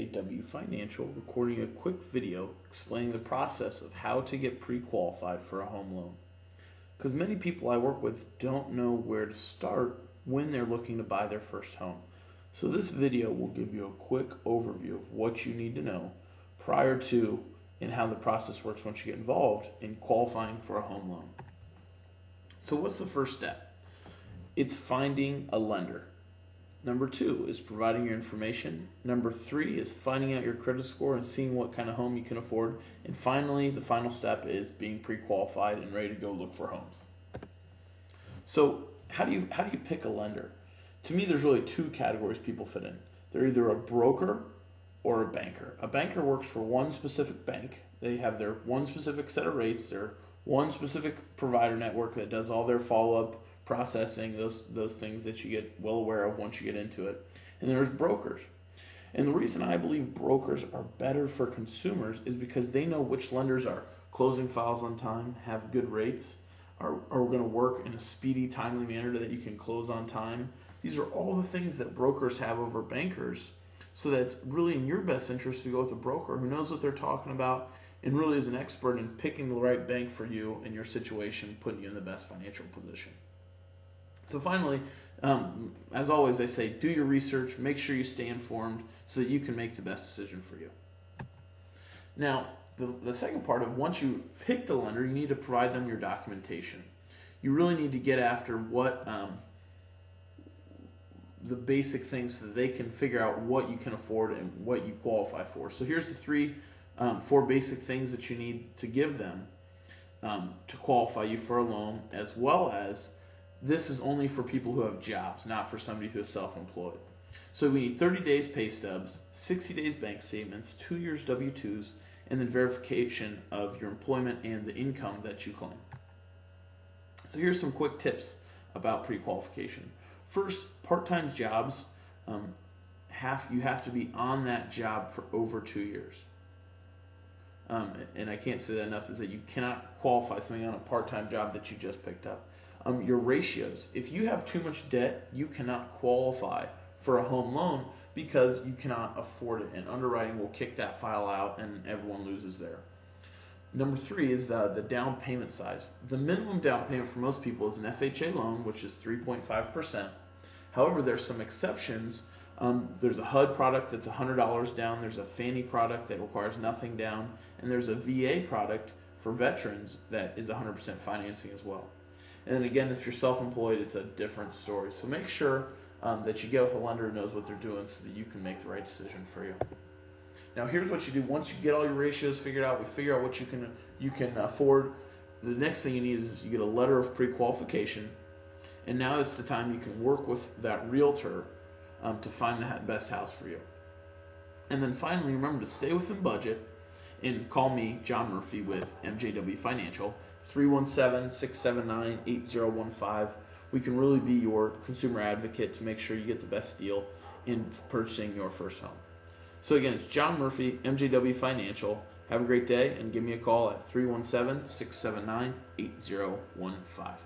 MJW Financial recording a quick video explaining the process of how to get pre-qualified for a home loan. Because many people I work with don't know where to start when they're looking to buy their first home. So this video will give you a quick overview of what you need to know prior to and how the process works once you get involved in qualifying for a home loan. So what's the first step? It's finding a lender. Number 2 is providing your information. Number 3 is finding out your credit score and seeing what kind of home you can afford. And finally, the final step is being pre-qualified and ready to go look for homes. So how do you pick a lender? To me, there's really 2 categories people fit in. They're either a broker or a banker. A banker works for one specific bank. They have their one specific set of rates, their one specific provider network that does all their follow-up processing, those things that you get well aware of once you get into it. And there's brokers. And the reason I believe brokers are better for consumers is because they know which lenders are closing files on time, have good rates, are going to work in a speedy, timely manner that you can close on time. These are all the things that brokers have over bankers. So that's really in your best interest to go with a broker who knows what they're talking about and really is an expert in picking the right bank for you and your situation, putting you in the best financial position. So finally, as always, they say, do your research, make sure you stay informed so that you can make the best decision for you. Now, the second part of once you pick the lender, you need to provide them your documentation. You really need to get after what the basic things so that they can figure out what you can afford and what you qualify for. So here's the 4 basic things that you need to give them to qualify you for a loan, as well as this is only for people who have jobs, not for somebody who is self-employed. So we need 30 days pay stubs, 60 days bank statements, 2 years W-2s, and then verification of your employment and the income that you claim. So here's some quick tips about pre-qualification. First, part-time jobs, you have to be on that job for over 2 years. And I can't say that enough, is that you cannot qualify something on a part-time job that you just picked up. Your ratios. If you have too much debt, you cannot qualify for a home loan because you cannot afford it, and underwriting will kick that file out and everyone loses there. Number 3 is the down payment size. The minimum down payment for most people is an FHA loan, which is 3.5%. However, there's some exceptions. There's a HUD product that's $100 down. There's a Fannie product that requires nothing down. And there's a VA product for veterans that is 100% financing as well. And then again, if you're self-employed, it's a different story. So make sure that you get with a lender who knows what they're doing so that you can make the right decision for you. Now here's what you do. Once you get all your ratios figured out, we figure out what you can afford. The next thing you need is you get a letter of pre-qualification. And now it's the time you can work with that realtor to find the best house for you. And then finally, remember to stay within budget and call me, John Murphy, with MJW Financial, 317-679-8015. We can really be your consumer advocate to make sure you get the best deal in purchasing your first home. So again, it's John Murphy, MJW Financial. Have a great day and give me a call at 317-679-8015.